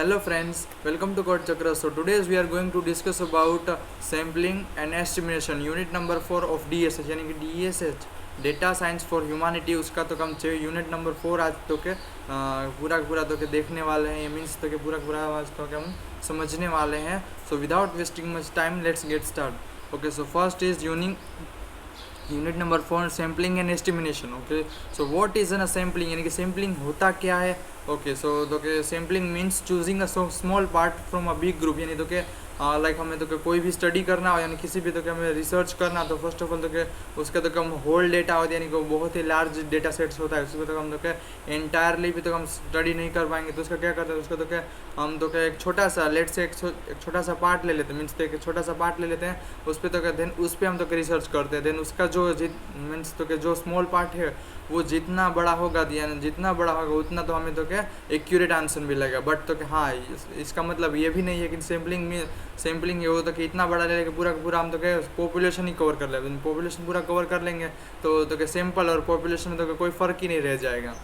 Hello friends, welcome to Code Chakra. So today we are going to discuss about sampling and estimation unit number 4 of DSH यानी कि DSH data science for humanity उसका तो कम चाहिए unit number 4 आज तो के पूरा पूरा तो के देखने वाले हैं ये मीन्स तो के पूरा पूरा आज तो के हम समझने वाले हैं. So without wasting much time let's get start. Okay, so first is unit number 4 sampling and estimation. Okay, so what is an sampling यानी कि सैम्पलिंग होता क्या है. ओके, सो तो के sampling means choosing a small part from a big group यानी तो के लाइक हमें तो के कोई भी स्टडी करना हो यानी किसी भी तो के हमें रिसर्च करना तो फर्स्ट ऑफ ऑल तो के उसका तो हम होल डेटा होता है यानी कि बहुत ही लार्ज डेटा सेट्स होता है उसको तो हम तो के एंटायरली भी तो हम स्टडी नहीं कर पाएंगे. तो उसका क्या करते हैं उसका तो क्या हम तो क्या एक छोटा सा लेट से एक छोटा सा पार्ट ले लेते हैं मीन्स तो एक छोटा सा पार्ट ले लेते हैं उस पर तो क्या देन उस पर हम तो रिसर्च करते हैं. देन उसका जो मीन्स तो क्या जो स्मॉल पार्ट है वो जितना बड़ा होगा यानी जितना बड़ा होगा उतना तो हमें तो क्या एक्यूरेट आंसर मिलेगा. बट तो क्या हाँ इसका मतलब ये भी नहीं है कि सैम्पलिंग ये हो तो कि इतना बड़ा ले लेके पूरा पूरा हम तो क्या पॉपुलेशन ही कवर कर लेंगे. पॉपुलेशन पूरा कवर कर लेंगे तो क्या सैंपल और पॉपुलेशन में तो कोई फ़र्क ही नहीं रह जाएगा.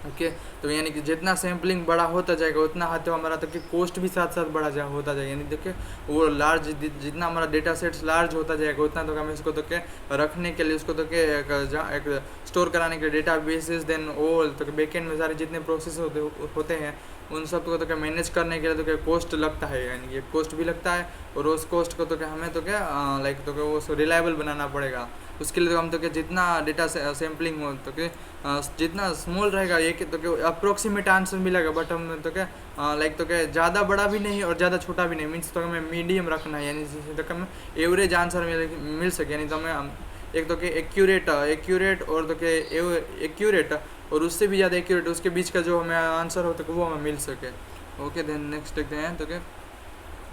ओके, तो यानी कि जितना सैम्पलिंग बड़ा होता जाएगा उतना हाथ तो हमारा तो कि कॉस्ट भी साथ साथ बढ़ा होता जाएगा. यानी देखिए वो लार्ज जितना हमारा डेटा सेट्स लार्ज होता जाएगा उतना तो हमें इसको तो क्या रखने के लिए उसको तो क्या एक स्टोर कराने के डेटा बेसिस देन ऑल तो बैकएंड में सारे जितने प्रोसेस होते हैं उन सब को तो क्या मैनेज करने के लिए तो क्या कॉस्ट लगता है. यानी ये कॉस्ट भी लगता है और उस कॉस्ट को तो क्या हमें तो क्या लाइक तो क्या वो रिलायबल बनाना पड़ेगा. उसके लिए तो हम तो क्या जितना डेटा सैम्पलिंग हो तो क्या जितना स्मॉल रहेगा ये तो क्या अप्रोक्सीमेट आंसर मिलेगा. बट हम तो क्या लाइक तो क्या ज़्यादा बड़ा भी नहीं और ज़्यादा छोटा भी नहीं मीन्स तो हमें मीडियम रखना है यानी जिससे तो हमें एवरेज आंसर मिल सके. यानी तो हमें एक तो क्या एक्यूरेट और तो क्या एक्यूरेट और उससे भी ज़्यादा एक्यूरेट उसके बीच का जो हमें आंसर हो तो वो हमें मिल सके. ओके, देन नेक्स्ट देखते हैं तो क्या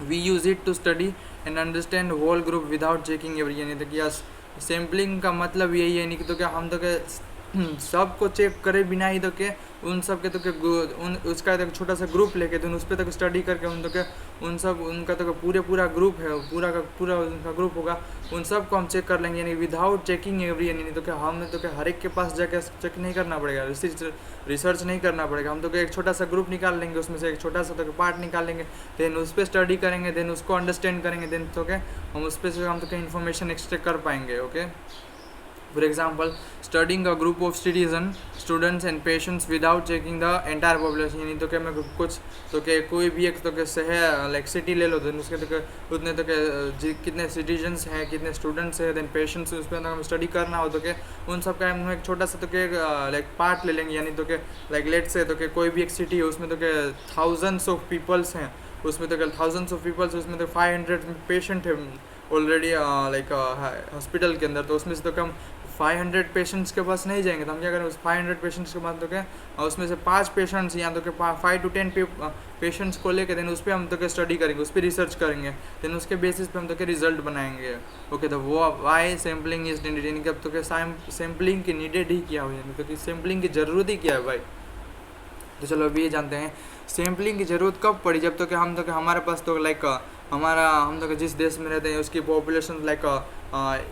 we use it to study and understand whole group without checking every. यानी तो यस सैम्पलिंग का मतलब यही है नहीं कि तो क्या हम तो क्या सबको चेक करे बिना ही तो क्या उन सब के तो क्या उन उसका तो छोटा सा ग्रुप लेके तो उस पर तक स्टडी करके उन तो क्या उन सब उनका तो पूरा ग्रुप है पूरा का पूरा उनका ग्रुप होगा उन सब को हम चेक कर लेंगे. यानी विदाउट चेकिंग एवरी यानी तो क्या हमें तो क्या हर एक के पास जाके चेक नहीं करना पड़ेगा रिसर्च नहीं करना पड़ेगा. हम तो क्या एक छोटा सा ग्रुप निकाल लेंगे उसमें से एक छोटा सा तो पार्ट निकाल लेंगे देन उस पर स्टडी करेंगे देन उसको अंडरस्टैंड करेंगे देन तो क्या हम उस पर से हम तो क्या इन्फॉर्मेशन एक्सट्रैक्ट कर पाएंगे. Okay, for example studying a group of students and patients without checking the entire population. यानी तो क्या मैं कुछ तो क्या कोई भी एक तो क्या शहर लाइक सिटी ले लो तो उसके तो क्या उतने तो क्या कितने सिटीजन्स हैं कितने स्टूडेंट्स हैं देन पेशेंट्स उस पर हमें स्टडी करना हो तो क्या उन सब का हम एक छोटा सा तो क्या लाइक पार्ट ले लेंगे. यानी तो क्या लाइक लेट से तो क्या कोई भी एक सिटी है उसमें तो क्या थाउजेंड्स ऑफ पीपल्स हैं उसमें तो क्या थाउजेंड्स ऑफ पीपल्स उसमें तो 500 पेशेंट है ऑलरेडी लाइक हॉस्पिटल के अंदर. तो उसमें से तो कम 500 पेशेंट्स के पास नहीं जाएंगे तो हम क्या करें उस 500 पेशेंट्स के बाद तो क्या उसमें से 5 पेशेंट्स या तो क्या 5 to 10 पेशेंट्स को लेकर देन उस पर हम तो क्या स्टडी करेंगे उस पर रिसर्च करेंगे देन उसके बेसिस पे हम तो क्या रिजल्ट बनाएंगे. ओके, तो वो वाई सैम्पलिंग इज नीडेड यानी कि अब तो क्या सैम्पलिंग की नीडेड ही क्या हो यानी तो कि सैम्पलिंग की ज़रूरत ही क्या है भाई. तो चलो अभी ये जानते हैं सैम्पलिंग की ज़रूरत कब पड़ी जब तो कि हम तो कि हमारे पास तो लाइक हम तो जिस देश में रहते हैं उसकी पॉपुलेशन लाइक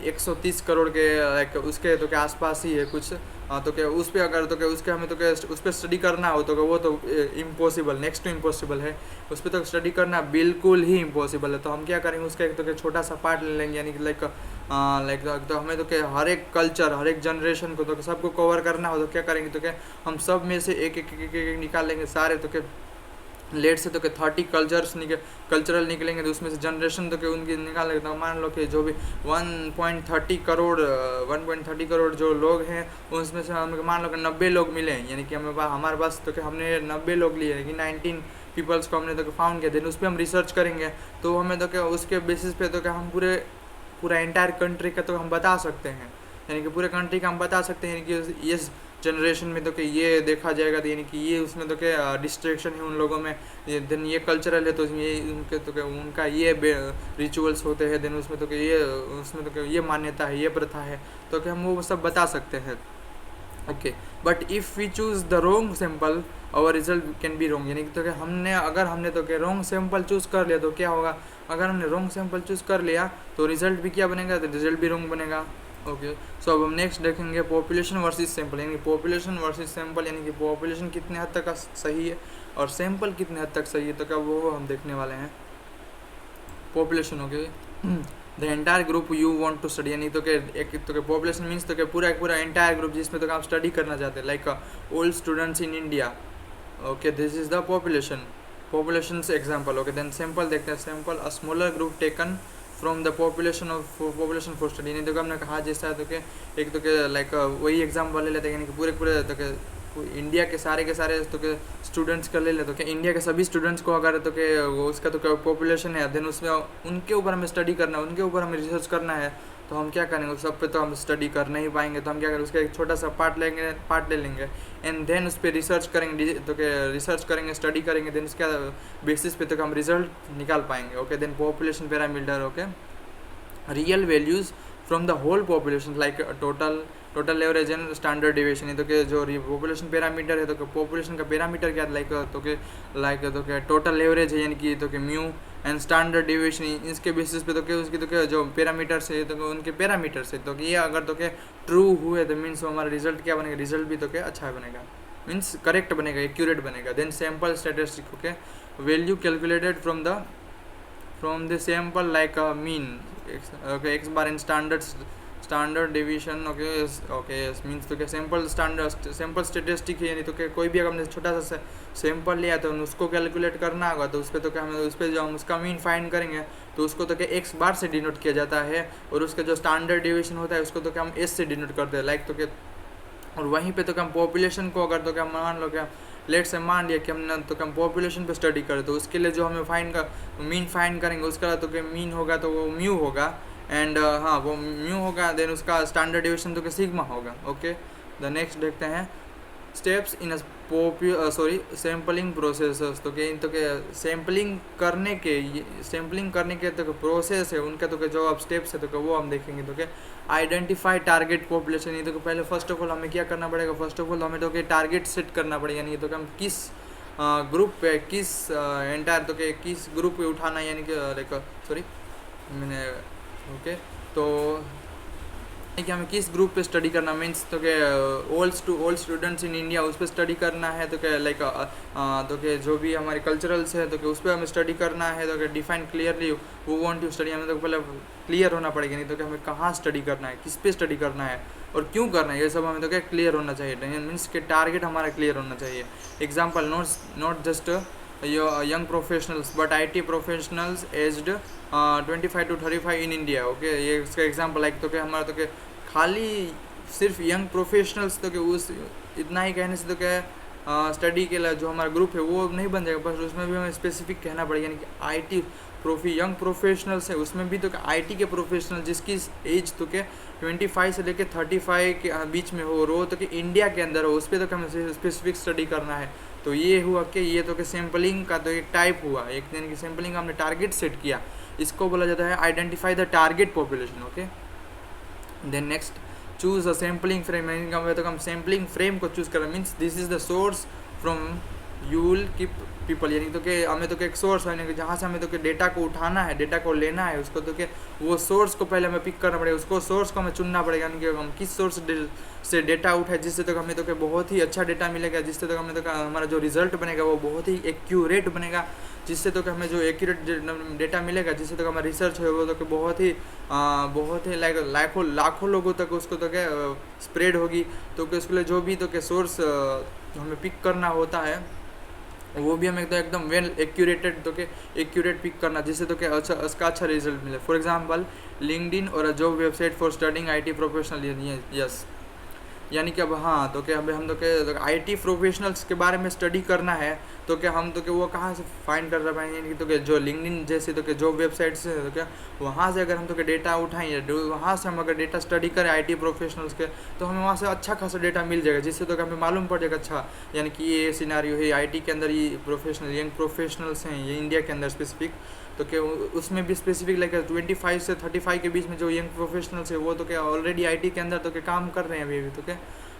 130 करोड़ के लाइक उसके तो क्या आसपास ही है कुछ तो क्या उस पर अगर तो क्या उसके हमें तो क्या उस पर स्टडी करना हो तो क्या वो तो इम्पॉसिबल नेक्स्ट टू इम्पॉसिबल है. उस पर तो स्टडी करना बिल्कुल ही इम्पॉसिबल है. तो हम क्या करेंगे उसका एक तो क्या छोटा सा पार्ट ले लेंगे यानी कि लाइक तो हमें तो क्या हर एक कल्चर हर एक जनरेशन को तो सबको कवर करना हो तो क्या करेंगे तो क्या हम सब में से एक निकाल लेंगे सारे तो क्या लेट से तो क्या 30 कल्चरल निकलेंगे तो उसमें से जनरेशन तो क्या उनकी निकाल लेंगे. तो मान लो कि जो भी 1.30 करोड़ जो लोग हैं उसमें से हमें मान लो कि 90 लोग मिले यानी कि हमारे पास तो क्या हमने 90 लोग लिए कि 19 पीपल्स को हमने तो फाउंड किया देन उस पर हम रिसर्च करेंगे तो हमें तो क्या उसके बेसिस पे तो क्या हम पूरा एंटायर कंट्री का तो हम बता सकते हैं. यानी कि पूरे कंट्री का हम बता सकते हैं कि इस जनरेशन में तो कि ये देखा जाएगा तो यानी कि ये उसमें तो क्या डिस्ट्रैक्शन है उन लोगों में देन ये कल्चरल है तो ये उनके तो क्या उनका ये रिचुअल्स होते हैं देन उसमें तो क्या ये उसमें तो क्या ये मान्यता है ये प्रथा है तो क्या हम वो सब बता सकते हैं. Okay, but if we choose the wrong sample our result can be wrong. यानी कि तो क्या अगर हमने तो क्या रॉन्ग सैम्पल चूज़ कर लिया तो क्या होगा अगर हमने रॉन्ग सैम्पल चूज़ कर लिया तो रिजल्ट भी क्या बनेगा तो रिजल्ट भी रॉन्ग बनेगा. ओके, सो अब हम नेक्स्ट देखेंगे पॉपुलेशन वर्सेस सैंपल, यानी पॉपुलेशन वर्सेस सैंपल, यानी कि पॉपुलेशन कितने हद तक सही है और सैंपल कितने हद तक सही है, तो क्या वो हम देखने वाले हैं। Population, okay, the entire group you want to study, यानी तो के एक तो के पॉपुलेशन मीन्स तो के पूरा एंटायर ग्रुप जिसमें तो आप स्टडी करना चाहते हैं, like all students in India, okay, this is the population example. Okay, then sample देखते हैं, sample a smaller group taken from the population for study, नहीं तो हमने कहा जैसा तो के एक तो के लाइक वही एग्जाम्पल ले लेते हैं, यानी कि पूरे तो के इंडिया के सारे तो के स्टूडेंट्स का ले ले, तो क्या इंडिया के सभी स्टूडेंट्स को अगर तो के उसका तो क्या पॉपुलेशन है, देन उसमें उनके ऊपर हमें स्टडी करना है, उनके ऊपर हमें रिसर्च करना है, तो हम क्या करेंगे, उस सब पे तो हम स्टडी कर नहीं पाएंगे, तो हम क्या करेंगे, उसका एक छोटा सा पार्ट ले लेंगे एंड देन उस पर रिसर्च करेंगे, तो क्या रिसर्च करेंगे, स्टडी करेंगे, देन उसके बेसिस पे तो हम रिजल्ट निकाल पाएंगे। Okay, then population parameter, okay, real values from the whole population like total average and standard deviation, तो के जो पॉपुलेशन पैरामीटर है, तो पॉपुलेशन का पैरामीटर क्या लाइक तो के टोटल एवरेज है, यानी कि तो के म्यू एंड स्टैंडर्ड डिविएशन, इसके बेसिस पे तो के उसकी तो के जो पैरामीटर्स है, तो उनके पैरामीटर्स है, तो ये अगर तो के ट्रू हुए तो मीन्स हमारा रिजल्ट क्या बनेगा, रिजल्ट भी तो के अच्छा बनेगा, मीन्स करेक्ट बनेगा, एक्यूरेट बनेगा। Then sample statistic, okay, value calculated from the sample like mean, okay, x bar in standard division, okay means तो क्या सैम्पल स्टेटिस्टिक है, यानी तो क्या कोई भी अगर हमने छोटा सा सैम्पल लिया तो उसको कैलकुलेट करना होगा, तो उस पर तो क्या हमें उस पर जो हम उसका मीन फाइंड करेंगे तो उसको तो क्या एक्स बार से डिनोट किया जाता है, और उसका जो स्टैंडर्ड डिवीजन होता है उसको तो क्या हम एस से डिनोट करते हैं, लाइक तो क्या, और वहीं पे तो क्या हम पॉपुलेशन को अगर तो क्या मान लो क्या लेट से मान लिया कि हमने तो हम पॉपुलेशन पे स्टडी करें, तो उसके लिए जो हमें मीन फाइंड करेंगे उसका तो क्या मीन होगा, तो वो म्यू होगा एंड हाँ वो म्यू होगा, देन उसका स्टैंडर्ड डिवीजन तो क्या सिग्मा होगा। ओके, द नेक्स्ट देखते हैं स्टेप्स इन सैम्पलिंग प्रोसेस, तो के सैम्पलिंग करने के तो प्रोसेस है उनका, तो जो अब स्टेप्स है तो वो हम देखेंगे। तो क्या आइडेंटिफाई टारगेट पॉपुलेशन, ये तो पहले फर्स्ट ऑफ ऑल हमें क्या करना पड़ेगा, फर्स्ट ऑफ ऑल हमें तो टारगेट सेट करना पड़ेगा, यानी तो हम किस ग्रुप पे किस एंटायर तो के किस ग्रुप पे उठाना, यानी कि लाइक सॉरी मैंने ओके तो कि हमें किस ग्रुप पे स्टडी करना, मीन्स तो के ओल्ड स्टूडेंट्स इन इंडिया उस पर स्टडी करना है, तो क्या लाइक तो के जो भी हमारे कल्चरल्स है तो कि उस पर हमें स्टडी करना है, तो क्या डिफाइन क्लियरली वो वांट टू स्टडी, हमें तो पहले क्लियर होना पड़ेगा, नहीं तो कि हमें कहाँ स्टडी करना है, किस पे स्टडी करना है और क्यों करना है, ये सब हमें तो क्या क्लियर होना चाहिए, मीन्स के टारगेट हमारा क्लियर होना चाहिए। Example not just young professionals but IT professionals aged 25 to 35 in India। Okay, ये इसका एग्जांपल लाइक तो क्या हमारा तो क्या खाली सिर्फ यंग प्रोफेशनल्स तो क्या उस इतना ही कहने से तो क्या स्टडी के लिए जो हमारा ग्रुप है वो नहीं बन जाएगा, पर उसमें भी हमें स्पेसिफिक कहना पड़ेगा, यानी कि IT यंग प्रोफेशनल्स है उसमें भी तो IT के प्रोफेशनल जिसकी एज तो क्या 25 से लेकर 35 के बीच में हो, रो तो कि इंडिया के अंदर हो, उस पर तो क्या हमें स्पेसिफिक स्टडी करना है। तो ये हुआ कि ये तो कि सैम्पलिंग का तो एक टाइप हुआ, एक दिन की सैम्पलिंग का हमने टारगेट सेट किया, इसको बोला जाता है identify the target population. Okay, then next choose a sampling frame, तो हम सैम्पलिंग फ्रेम को चूज कर, means this is the source from you will keep people, यानी तो कि हमें तो कि एक सोर्स है, कि जहाँ से हमें तो कि डेटा को उठाना है, डेटा को लेना है, उसको तो कि वो सोर्स को पहले हमें पिक करना पड़ेगा, उसको सोर्स को हमें चुनना पड़ेगा, यानी कि हम किस सोर्स से डेटा उठाए जिससे तो हमें तो कि बहुत ही अच्छा डेटा मिलेगा, जिससे तो हमें तो हमारा जो रिजल्ट बनेगा वो बहुत ही एक्यूरेट बनेगा, जिससे तो कि हमें जो एक्यूरेट डेटा मिलेगा, जिससे तो हमारा रिसर्च है वो तो कि बहुत ही लाखों लोगों तक उसको तो क्या स्प्रेड होगी। तो कि उसके लिए जो भी तो कि सोर्स हमें पिक करना होता है वो भी हमें एकदम वेल एक्यूरेटेड तो के एक्यूरेट पिक करना, जिससे तो क्या अच्छा उसका अच्छा रिजल्ट मिले। फॉर एग्जांपल लिंक्डइन और a job website for studying IT professional, yes, यानी कि अब हाँ तो क्या अब हम तो क्या IT प्रोफेशनल्स के बारे में स्टडी करना है, तो क्या हम तो क्या वो कहाँ से फाइंड कर पाएंगे, यानी कि तो क्या जो लिंक्डइन जैसे तो क्या जॉब वेबसाइट्स है तो क्या वहाँ से अगर हम तो क्या डेटा उठाएं, वहाँ से हम अगर डेटा स्टडी करें IT प्रोफेशनल्स के, तो हमें वहाँ से अच्छा खासा डेटा मिल जाएगा, जिससे तो क्या हमें मालूम पड़ जाएगा अच्छा, यानी कि ये सिनारियो है IT के अंदर, ये यंग प्रोफेशनल्स हैं ये इंडिया के अंदर स्पेसिफिक, तो क्या उसमें भी स्पेसिफिक लाइक 25 से 35 के बीच में जो यंग प्रोफेशनल्स है वो तो क्या ऑलरेडी IT के अंदर तो क्या काम कर रहे हैं अभी तो क्या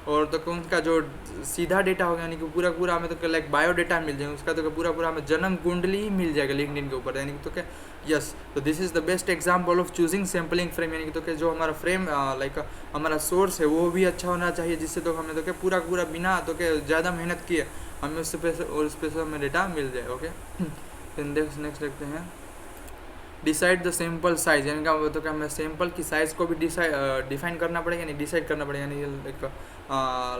और तो कि उनका जो सीधा डेटा होगा यानी कि पूरा पूरा हमें तो लाइक बायोडेटा मिल जाएगा, उसका तो पूरा पूरा हमें जन्म कुंडली ही मिल जाएगा लिंक्डइन के ऊपर, यानी कि तो क्या यस। तो this is the best example of choosing sampling frame, यानी कि तो क्या जो हमारा फ्रेम लाइक हमारा सोर्स है वो भी अच्छा होना चाहिए, जिससे तो हमें तो क्या पूरा पूरा बिना तो क्या ज़्यादा मेहनत किए हमें उससे पैसे और उस पैसे हमें डेटा मिल जाए। ओके नेक्स्ट देखते हैं डिसाइड द सैम्पल साइज, यानी कि तो क्या हमें सैम्पल की साइज़ को भी डिफाइन करना पड़ेगा, यानी डिसाइड करना पड़ेगा, यानी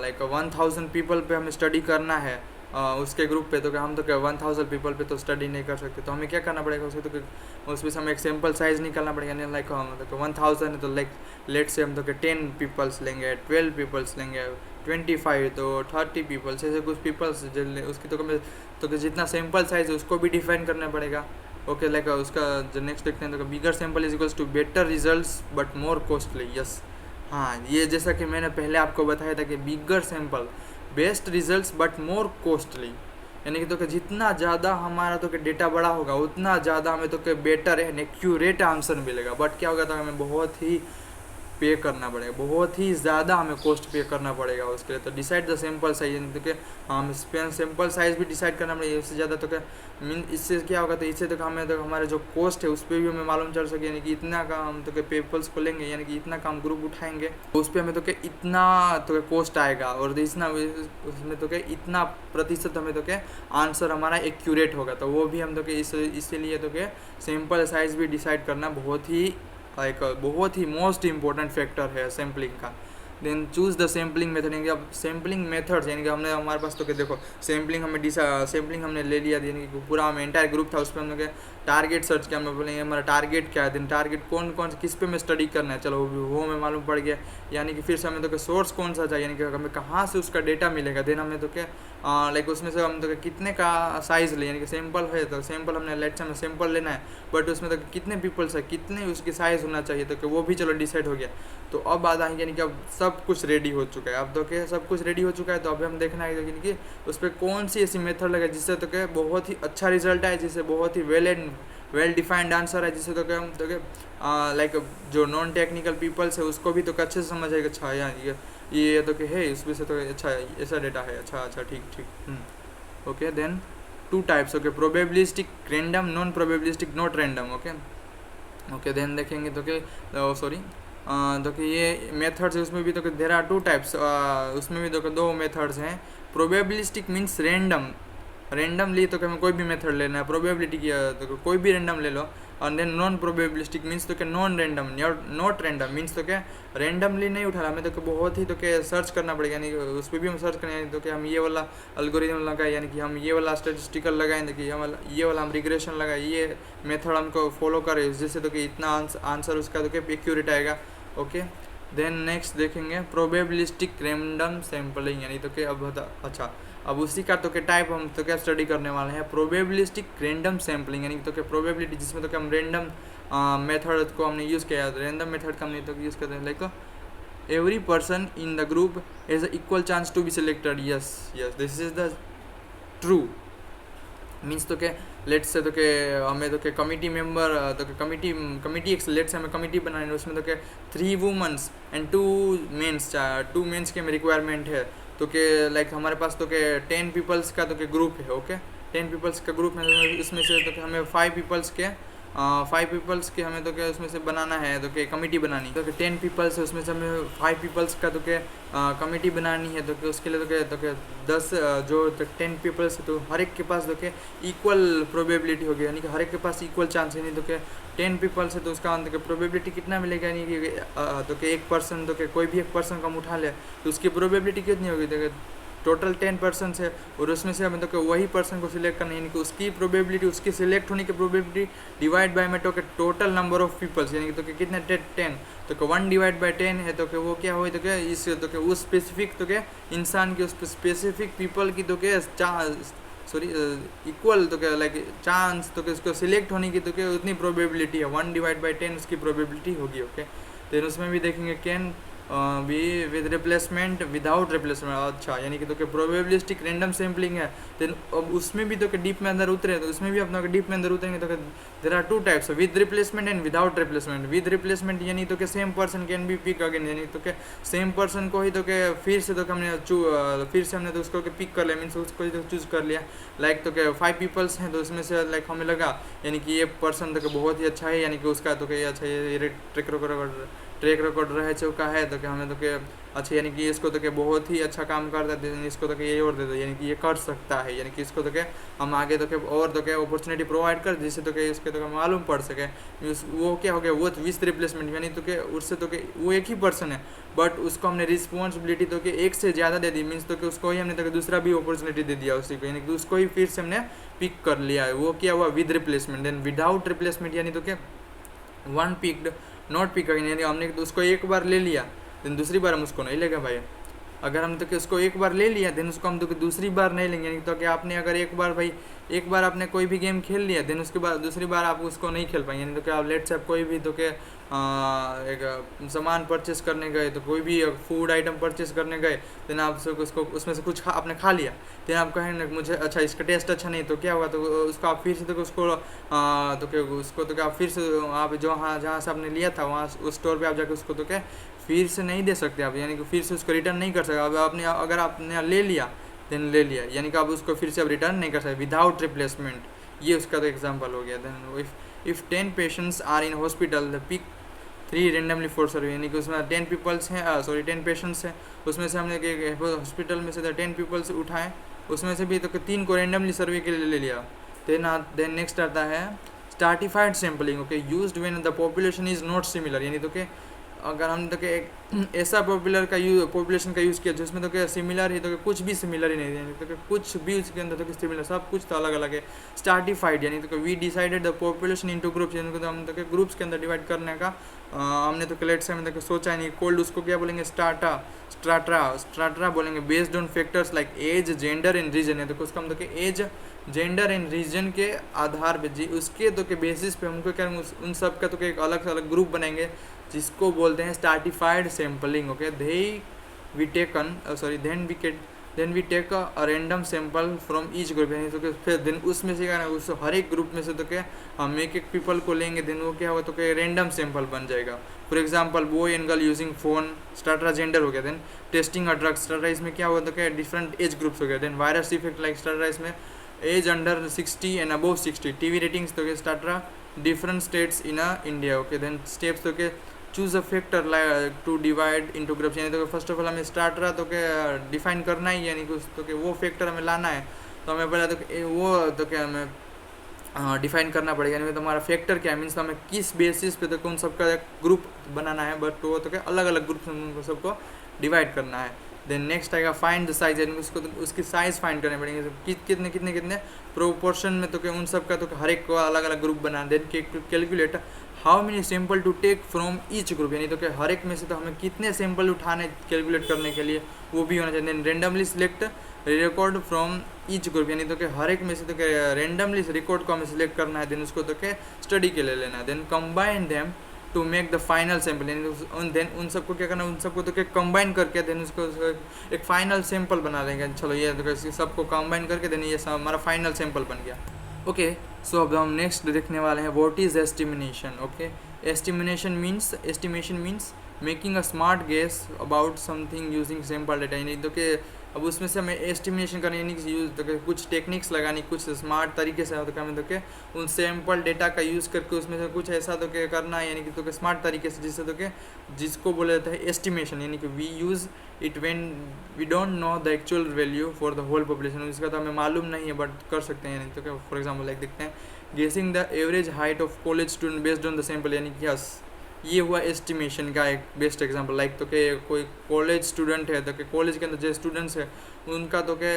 लाइक 1000 पीपल पे हमें स्टडी करना है उसके ग्रुप पे, तो क्या हम तो क्या 1000 पीपल पे तो स्टडी नहीं कर सकते, तो हमें क्या करना पड़ेगा उसके तो उसमें से हमें एक सैम्पल साइज़ निकालना पड़ेगा, यानी लाइक हम तो 1000 है तो लाइक लेट से हम तो क्या 10 पीपल्स लेंगे, 12 पीपल्स लेंगे, 25 तो 30 पीपल्स, ऐसे कुछ पीपल्स उसकी तो जितना सैम्पल साइज़ है उसको भी डिफाइन करना पड़ेगा। ओके लाइक उसका जो नेक्स्ट देखते हैं तो bigger sample is equals to better results but more costly. Yes हाँ, ये जैसा कि मैंने पहले आपको बताया था कि bigger sample best results but more costly, यानी कि तो कि जितना ज़्यादा हमारा तो कि डेटा बड़ा होगा उतना ज़्यादा हमें तो कि बेटर एंड एक्यूरेट आंसर मिलेगा, बट क्या होगा तो हमें बहुत ही पे करना पड़ेगा, बहुत ही ज़्यादा हमें कॉस्ट पे करना पड़ेगा उसके लिए। तो डिसाइड द सैम्पल साइज, यानी तो क्या हम सैम्पल साइज भी डिसाइड करना पड़ेगा, इससे ज़्यादा तो क्या इससे क्या होगा तो इससे तो हमें तो हमारे जो कॉस्ट है उस पर भी हमें मालूम चल सके, यानी कि इतना का हम तो क्या पीपल्स को लेंगे, यानी कि इतना का हम ग्रुप उठाएंगे तो उस पर हमें तो क्या इतना तो क्या कॉस्ट आएगा, और इतना उसमें तो क्या इतना प्रतिशत हमें तो क्या आंसर हमारा एक्यूरेट होगा, तो वो भी हम तो क्या इसीलिए तो क्या सैम्पल साइज भी डिसाइड करना बहुत ही मोस्ट इंपॉर्टेंट फैक्टर है सैम्पलिंग का। Then choose the sampling method, यानी कि अब सैम्पलिंग मेथड्स, यानी कि हमने हमारे पास तो क्या देखो सैम्पलिंग हमने ले लिया, यानी कि पूरा हमें एंटायर ग्रुप था, उस पर हमने टारगेट सर्च किया, हमें बोलेंगे हमारा टारगेट क्या है, देन टारगेट कौन कौन किस पे में स्टडी करना है, चलो वो हमें मालूम पड़ गया, यानी कि फिर से हमें तो क्या सोर्स कौन सा चाहिए, यानी कि हमें कहाँ से उसका डेटा मिलेगा, देन हमें तो क्या लाइक उसमें से हम तो कितने का साइज़ ले, यानी कि सैम्पल है तो सैम्पल हमने लेट से हमें सैम्पल लेना है, बट उसमें तो कितने पीपल्स है कितने उसकी साइज़ होना चाहिए, तो वो भी चलो डिसाइड हो गया। तो अब बात आएगी, यानी कि अब सब कुछ रेडी हो चुका है, अब तो क्या सब कुछ रेडी हो चुका है, तो अभी हम देखना है यानी कि उस पर कौन सी ऐसी मेथड लगे जिससे तो क्या बहुत ही अच्छा रिजल्ट आए, जिससे बहुत ही वेल डिफाइंड आंसर है, जिससे तो क्या हम तो क्या लाइक जो नॉन टेक्निकल पीपल्स है उसको भी तो अच्छे से समझ आएगा, अच्छा यार ये तो क्या है इसमें से तो अच्छा ऐसा डेटा है, अच्छा ठीक। Okay then 2 types, okay probabilistic random, non probabilistic not random. Okay then देखेंगे तो क्या सॉरी तो कि ये मेथड्स है उसमें भी तो देर आर 2 टाइप्स, उसमें भी तो 2 मेथड्स हैं। प्रोबेबिलिस्टिक मीन्स रैंडमली तो हमें कोई भी मेथड लेना है, प्रोबेबिलिटी की तो कोई भी रैंडम ले लो, और देन नॉन प्रोबेबिलिस्टिक मीन्स तो क्या non random not random means तो क्या रैंडमली नहीं उठा रहा हमें, तो बहुत ही तो क्या सर्च करना पड़ेगा, यानी उस पर भी हम सर्च करें, यानी तो क्या हम ये वाला एल्गोरिथम लगाए, यानी कि हम ये वाला स्टैटिस्टिकल लगाएं, कि ये वाला हम रिग्रेशन लगाए, ये मेथड हमको फॉलो करें, जिससे तो कि इतना आंसर उसका तो क्या एक्यूरेट आएगा। ओके देन नेक्स्ट देखेंगे प्रोबेबिलिस्टिक रैंडम सैम्पलिंग, यानी तो क्या अब अब उसी का तो क्या टाइप हम तो क्या स्टडी करने वाले हैं, प्रोबेबिलिस्टिक रैंडम सैम्पलिंग, यानी तो क्या प्रोबेबिलिटी जिसमें तो क्या हम रैंडम मेथड को हमने यूज़ किया, रैंडम मेथड का हमने तो यूज़ करते हैं, like every person in the group has a equal chance to be selected. Yes this is the true means तो क्या लेट से तो क्या हमें तो क्या कमिटी मेंबर तो क्या कमिटी एक लेट से हमें कमिटी बनानी है, उसमें तो क्या 3 वुमेंस एंड 2 मेंस के हमें रिक्वायरमेंट है, तो कि लाइक हमारे पास तो क्या 10 पीपल्स का तो क्या ग्रुप है। ओके 10 पीपल्स का ग्रुप है, इसमें से तो क्या हमें 5 पीपल्स के हमें तो क्या उसमें से बनाना है, तो क्या कमिटी बनानी, तो क्या 10 पीपल्स है उसमें से हमें 5 पीपल्स का तो क्या कमिटी बनानी है, तो क्या उसके लिए तो क्या 10 जो 10 पीपल्स है तो हर एक के पास तो क्या इक्वल प्रोबेबिलिटी होगी, यानी कि हर एक के पास इक्वल चांस है, नहीं तो क्या 10 पीपल्स है तो उसका तो क्या प्रोबेबिलिटी कितना मिलेगा, यानी कि तो क्या एक पर्सन तो क्या कोई भी एक पर्सन का हम उठा ले तो उसकी प्रोबेबिलिटी कितनी होगी, तो टोटल 10 पर्सन है और उसमें से हमें तो वही पर्सन को सिलेक्ट करना है, यानी कि उसकी प्रोबेबिलिटी उसके सिलेक्ट होने की प्रोबेबिलिटी डिवाइड बाय में तो के टोटल नंबर ऑफ पीपल्स, यानी कि तो कितने 10 तो 1 डिवाइड बाय 10 है, तो क्या वो क्या हो तो क्या इस तो क्या उस स्पेसिफिक तो क्या इंसान की उस स्पेसिफिक पीपल की तो क्या इक्वल तो क्या लाइक चांस तो क्या उसको सिलेक्ट होने की तो क्या उतनी प्रोबेबिलिटी है 1 डिवाइड बाई 10 उसकी प्रोबेबिलिटी होगी। ओके देन उसमें भी देखेंगे can with replacement without replacement. अच्छा, यानी कि तो कि प्रोबेबिलिस्टिक रैंडम सैम्पलिंग है, देन अब उसमें भी तो कि डीप में अंदर उतरे, तो उसमें भी अपना डीप में अंदर उतरेंगे तो there are two types, with replacement and without replacement. With replacement यानी तो कि same person can be pick again, यानी तो कि सेम पर्सन को ही तो कि फिर से तो कि हमने फिर से हमने तो उसको पिक कर लिया, मीन्स उसको ही तो चूज कर लिया। लाइक तो कि 5 पीपल्स हैं, तो उसमें से लाइक हमें लगा यानी कि ये पर्सन तो कि बहुत ही अच्छा है, यानी कि उसका तो कि अच्छा ये ट्रैक रिकॉर्ड रह चुका है, तो कि हमें तो कि अच्छा यानी कि इसको तो कि बहुत ही अच्छा काम करता है, इसको तो कि ये और दे दो, यानी कि ये कर सकता है, यानी कि इसको तो कि हम आगे तो कि और तो कि अपॉर्चुनिटी प्रोवाइड कर, जिससे तो कि इसके तो मालूम पड़ सके। वो क्या हो गया, वो विथ रिप्लेसमेंट, यानी तो कि उससे तो कि वो एक ही पर्सन है, बट उसको हमने रिस्पॉन्सिबिलिटी तो कि एक से ज़्यादा दे दी, मीन्स तो कि उसको ही हमने तो कि दूसरा भी अपॉर्चुनिटी दे दिया उसी को, यानी कि उसको ही फिर से हमने पिक कर लिया है। वो क्या हुआ, with replacement. Then without replacement यानी तो कि one picked not pick again, यानी हमने तो उसको एक बार ले लिया, देन दूसरी बार हम उसको नहीं लेगा भाई। अगर हम तो कि उसको एक बार ले लिया, देन उसको हम तो कि दूसरी बार नहीं लेंगे, यानी तो कि आपने अगर एक बार भाई एक बार आपने कोई भी गेम खेल लिया, देन उसके बाद दूसरी बार आप उसको नहीं खेल पाएंगे। यानी तो कि आप लेट से आप कोई भी तो कि एक सामान परचेस करने गए, तो कोई भी फूड आइटम परचेस करने गए, देन आप उसको उसमें से कुछ आपने खा लिया, देन आप कहेंगे मुझे अच्छा इसका टेस्ट अच्छा नहीं, तो क्या हुआ, तो उसको आप फिर से तो उसको तो क्या उसको तो क्या आप फिर से आप जहाँ से आपने लिया था वहाँ उस स्टोर पर आप जाकर उसको तो क्या फिर से नहीं दे सकते आप, यानी कि फिर से उसको रिटर्न नहीं कर सकते। अब आपने अगर आपने ले लिया, देन ले लिया, यानी कि आप उसको फिर से अब रिटर्न नहीं कर सकते विदाउट रिप्लेसमेंट। ये उसका तो एग्जांपल हो गया। Then if 10 patients are in hospital, they pick 3 randomly for survey, यानी कि उसमें 10 पीपल्स हैं, 10 पेशेंट्स हैं, उसमें से हमने हॉस्पिटल में से 10 पीपल्स उठाए, उसमें से भी तो 3 को रेंडमली सर्वे के लिए ले लिया। देन नेक्स्ट आता है stratified sampling, okay, used when the population is not similar, यानी तो कि अगर हम तो कि एक ऐसा पॉपुलेशन का यूज़ किया जिसमें तो क्या सिमिलर ही, तो कुछ भी सिमिलर ही नहीं है, तो कि कुछ भी उसके अंदर तो कि सिमिलर, सब कुछ तो अलग अलग है। स्ट्रैटिफाइड यानी तो कि we decided the population into groups, यानी तो हम तो कि ग्रुप्स के अंदर डिवाइड करने का हमने तो लेट से हमने तो सोचा नहीं। कोल्ड उसको क्या बोलेंगे, स्ट्राटा बोलेंगे, based on factors like age gender and region है, तो उसका हम तो कि एज जेंडर एंड रीजन के आधार पे जी उसके तो के बेसिस पे हमको क्या उन सब का तो एक अलग से अलग ग्रुप बनाएंगे, जिसको बोलते हैं stratified sampling. Okay, then we take a random sample from each group, यानी तो फिर दिन उसमें से क्या उस हर एक ग्रुप में से तो क्या हम एक एक पीपल को लेंगे, देन वो क्या होगा तो क्या रैंडम सैंपल बन जाएगा। For example boy and girl using phone, strata gender हो गया। Then testing a drug, strata इसमें क्या हुआ तो क्या डिफरेंट एज ग्रुप्स हो गया। Then virus effect like strata इसमें age under 60 and above 60, TV ratings तो क्या strata different states in India. Okay, then steps तो क्या choose a factor to divide into groups, यानी तो फर्स्ट ऑफ ऑल हमें स्टार्टर तो क्या डिफाइन करना ही, यानी कि तो कि वो फैक्टर हमें लाना है, तो हमें पहले तो वो तो क्या हमें डिफाइन करना पड़ेगा, यानी तो हमारा फैक्टर क्या है, मीन्स हमें किस बेसिस पे तो कौन सबका ग्रुप बनाना है, बट वो तो क्या अलग अलग ग्रुप्स में उनको सबको डिवाइड करना है। देन नेक्स्ट आएगा फाइंड द साइज, यानी उसको तो उसकी साइज़ फाइंड करने पड़ेंगे, कितने कितने कितने प्रोपोर्शन में तो क्या उन सब का तो हर एक को अलग अलग ग्रुप बनाना। Then calculate how many sample to take from each group, यानी तो कि हर एक में से तो हमें कितने सैंपल उठाने कैलकुलेट करने के लिए वो भी होना चाहिए। Then randomly select record from each group, यानी तो कि हर एक में से तो क्या रेंडमली रिकॉर्ड को हमें सिलेक्ट करना है, देन उसको तो क्या स्टडी के लिए लेना है। Then combine them to make the final sample, यानी देन उन सबको क्या करना, उन सबको तो क्या कंबाइन करके देन उसको एक फाइनल सैंपल बना लेंगे। चलो ये तो सबको कंबाइन करके देन ये हमारा फाइनल सैंपल बन गया। ओके, सो अब हम नेक्स्ट देखने वाले हैं what is estimation. Okay, estimation means making a smart guess about something using sample data, यानी तो कि अब उसमें से हमें एस्टिमेशन करनी, यानी कि यूज तो कुछ टेक्निक्स लगानी, कुछ स्मार्ट तरीके से तो हमें तो के उन सैम्पल डेटा का यूज़ करके उसमें से कुछ ऐसा तो के करना है, यानी कि तो स्मार्ट तरीके से, जिससे तो के जिसको बोला जाता है एस्टिमेशन, यानी कि we use it when we don't know the actual value for the whole population, इसका तो हमें मालूम नहीं है बट कर सकते हैं। यानी तो क्या फॉर एग्जाम्पल लाइक देखते हैं गेसिंग the average height of college student based on the sample, यानी कि यस ये हुआ एस्टिमेशन का एक बेस्ट एग्जांपल। लाइक तो कि कोई कॉलेज स्टूडेंट है तो कि कॉलेज के अंदर जो स्टूडेंट्स है उनका तो क्या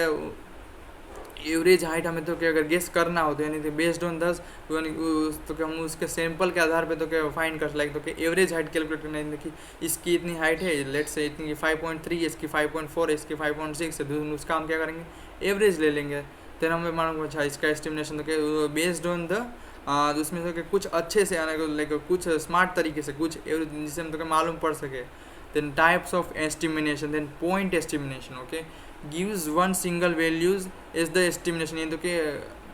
एवरेज हाइट हमें तो क्या अगर गेस करना हो तो यानी कि बेस्ड ऑन 10 तो क्या हम उसके सैंपल के आधार पे तो क्या फाइंड कर लाइक तो कि एवरेज हाइट कैलकुलेट करना है कि इसकी इतनी हाइट है, लेट से इतनी 5.3 है, इसकी 5.4 है, इसकी 5.6 है, उसका हम क्या करेंगे एवरेज ले लेंगे। फिर हमें मालूम अच्छा इसका एस्टिमेशन तो क्या बेस्ड ऑन द उसमें से कुछ अच्छे से आने को लाइक कुछ स्मार्ट तरीके से कुछ जिससे हम तो मालूम पड़ सके then types of estimation, then point estimation, okay, gives one single values is the estimation. ये तो के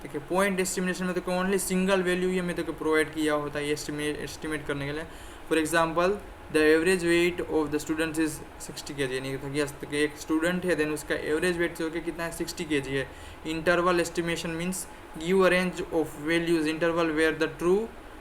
देखिए पॉइंट एस्टिमेशन में तो ओनली सिंगल वैल्यू ही हमें तो प्रोवाइड किया होता है एस्टिमेट करने के लिए. For example the average weight of the students is 60 kg, यानी कि एक स्टूडेंट है देन उसका एवरेज वेट जो कि कितना है 60 kg है. Interval estimation means give a range of values interval where the true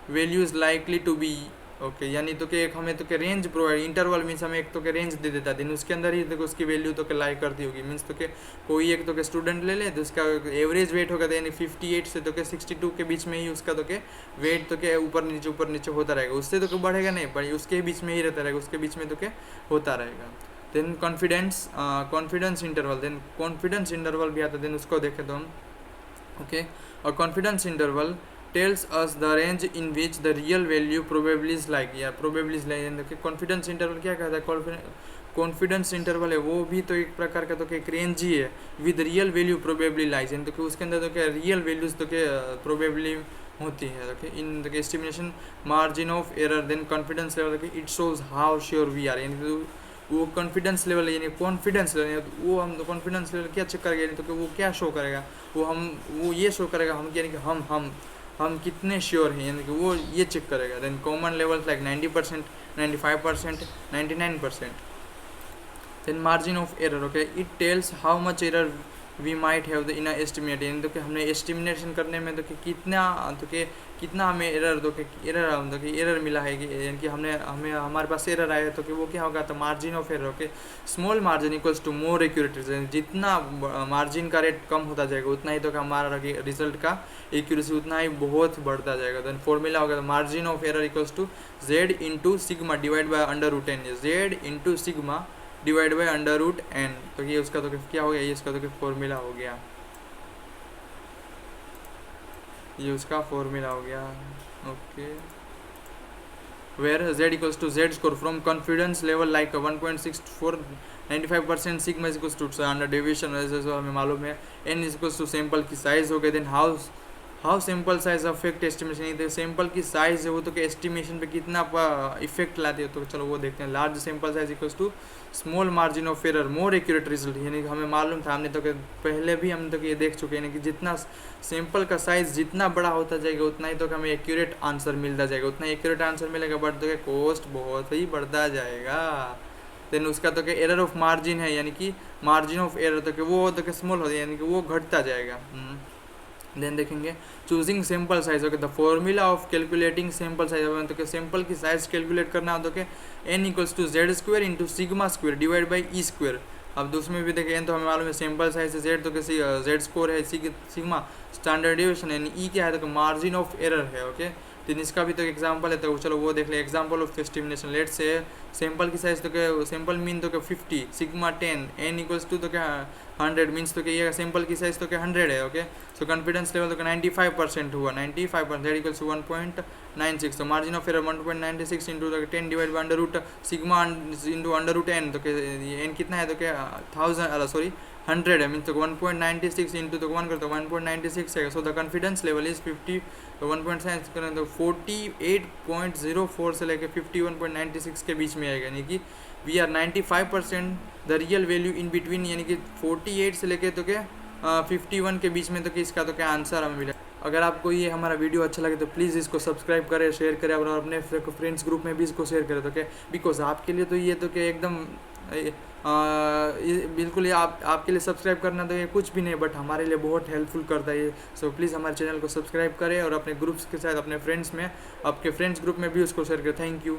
value is likely to be, okay, यानी तो कि एक हमें तो कि रेंज प्रोवाइड, इंटरवल मीन्स हमें एक तो कि रेंज दे देता है देन उसके अंदर ही देखो उसकी वैल्यू तो कि लाई करती होगी. मीन्स तो कि कोई एक तो कि स्टूडेंट ले ले तो उसका एवरेज वेट होगा यानी 58 से तो कि 62 के बीच में ही उसका तो कि वेट तो कि ऊपर नीचे होता रहेगा. उससे तो कि बढ़ेगा नहीं, पर उसके बीच में ही रहता रहेगा, उसके बीच में तो कि होता रहेगा. Then confidence interval, then confidence interval भी आता है, देन उसको देखें तो हम, ओके. और confidence interval tells us the range in which the real value probably is like, या probably is like. Confidence interval क्या कहता है? कॉन्फिडेंस इंटरवल है वो भी तो एक प्रकार का तो कि एक रेंज ही है with real value probably lies, तो कि उसके अंदर तो क्या रियल वैल्यूज तो कि प्रोबेबली होती है. Okay, in the estimation margin of error, then confidence level it shows how sure we are, यानी वो कॉन्फिडेंस लेवल यानी कॉन्फिडेंस लेवल, वो हम कॉन्फिडेंस लेवल क्या चेक करेगा, यानी तो कि वो क्या शो करेगा, वो ये शो करेगा हम यानी कि हम कितने श्योर हैं, यानी कि वो ये चेक करेगा. Then common levels like 90%, 95%, 99%. Then margin of error, okay, it tells how much error we might have the in estimate, यानी तो कि हमने एस्टिमेशन करने में तो कि कितना हमें एरर तो कि एरर मिला है, यानी कि हमें हमारे पास एरर आया तो कि वो क्या होगा, तो margin of error, okay. Small margin equals to more accuracy, जितना मार्जिन का रेट कम होता जाएगा उतना ही तो कि हमारा रिजल्ट का एक्यूरेसी उतना ही बहुत बढ़ता जाएगा. देन फॉर्मूला होगा margin of error equals to z into sigma divide by √n, z into sigma divide by √n, तो ये उसका तो क्या हो गया, ये इसका तो फॉर्मूला हो गया, ये उसका फॉर्मूला हो गया, okay. Where z equals to z score from confidence level like 1.64, 95% sigma equals to standard deviation, जैसे हमें मालूम है. n इक्वल्स टू सैंपल की साइज हो गई. Then how sample size affect estimation, sample की साइज है वो तो कि एस्टिमेशन पे कितना इफेक्ट लाती है, तो चलो वो देखते हैं. Large sample size equals to small margin of error more accurate result, यानी कि हमें मालूम था, हमने तो कि पहले भी हम तो कि ये देख चुके हैं कि जितना सैंपल का साइज जितना बड़ा होता जाएगा उतना ही तो हमें एक्यूरेट आंसर मिलता जाएगा, उतना एक्यूरेट आंसर मिलेगा, बट तो कॉस्ट बहुत ही बढ़ता जाएगा. देन उसका तो कि एरर ऑफ मार्जिन है, यानी कि मार्जिन ऑफ एरर तो कि वो तो कि स्मॉल होता है, यानी कि वो घटता जाएगा. देन देखेंगे choosing sample size, okay, the formula of calculating sample size, तो कि सैंपल की साइज कैलकुलेट करना हो तो कि n equals to z square into sigma square divide by E square. अब दूसरे में भी देखें n तो हमें मालूम है सैंपल साइज है z, तो कि z स्कोर है सिग्मा स्टैंडर्ड डेविएशन, यानी ई क्या है तो कि मार्जिन ऑफ एरर है, ओके. तो इसका भी तो एग्जांपल है, तो चलो वो देख ले. एग्जांपल ऑफ एस्टिमेशन, लेट से सैंपल की साइज तो कि सैंपल मीन तो कि 50, सिग्मा 10, n इक्वल्स टू तो क्या 100 मीन्स तो कि ये सैंपल की साइज तो कि 100 है, ओके. सो कॉन्फिडेंस लेवल तो कि 95% हुआ, 95%, दैट इक्वल्स टू 1.96. तो margin of error 1.96 into 10 divide by under sigma into √n, तो कि n कितना है तो कि 100 है, मीन्स तो 1.96 इंटू तो 1 करते 1.96 है. So the confidence level is 50, तो 1.6 करें तो 48.04 से लेकर 51.96 के बीच में आएगा, यानी कि we are 95% the real value in between, यानी कि 48 से लेकर तो क्या 51 के बीच में तो कि इसका तो क्या आंसर हमें मिला. अगर आपको ये हमारा वीडियो अच्छा लगे तो प्लीज़ इसको सब्सक्राइब करें, शेयर करें और अपने फ्रेंड्स ग्रुप में भी इसको शेयर करें, तो क्या बिकॉज आपके लिए तो ये तो क्या एकदम बिल्कुल ये आपके लिए सब्सक्राइब करना तो ये कुछ भी नहीं, बट हमारे लिए बहुत हेल्पफुल करता है ये. सो प्लीज़ हमारे चैनल को सब्सक्राइब करें और अपने ग्रुप्स के साथ अपने फ्रेंड्स में आपके फ्रेंड्स ग्रुप में भी उसको शेयर करें. Thank you.